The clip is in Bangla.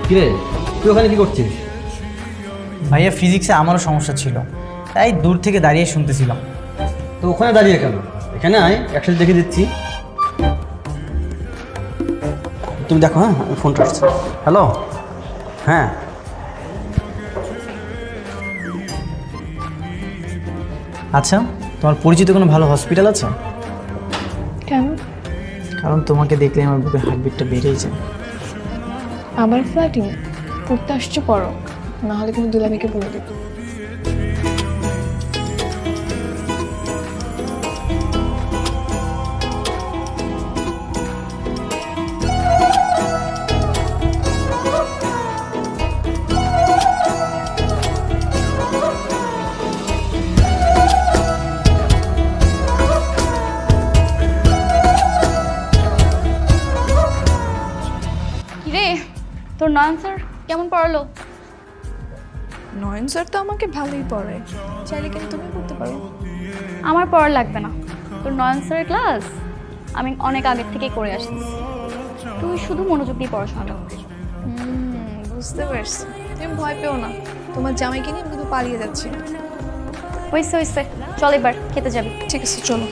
কিরে, তুই ওখানে কি করছিস? ভাইয়া ফিজিক্সে আমারও সমস্যা ছিল, তাই দূর থেকে দাঁড়িয়ে শুনতেছিলাম। তো ওখানে দাঁড়িয়ে কেন? এখানে আয়, একসাথে দেখে দিচ্ছি। তুমি দেখো, হ্যাঁ আমি ফোনটা আসছে। হ্যালো, হ্যাঁ আচ্ছা, তোমার পরিচিত কোনো ভালো হসপিটাল আছে? কেন? কারণ তোমাকে দেখলে আমার বুকের হার্টবিটটা বেড়েই যায়। আবার ফ্ল্যাটিং পড়তে আসছো, পড়ো, না হলে কিন্তু দুলামিকে বলে দেবো। কিরে, তোর নয়ন স্যার কেমন পড়ালো? নয়ন স্যার তো আমাকে ভালোই পড়ায়, চাইলে কিন্তু তুমি করতে পারো। আমার পড়ার লাগবে না, তোর নয়ন স্যারের ক্লাস আমি অনেক আগের থেকেই করে আসতেছি। তুই শুধু মনোযোগ দিয়ে পড়াশোনাটা করিস। বুঝতে পারছি, তুমি ভয় পেও না, তোমার জামাইকে নিয়ে আমি কিন্তু পালিয়ে যাচ্ছি। হয়েছে হয়েছে, চল এবার খেতে যাবি। ঠিক আছে, চলো।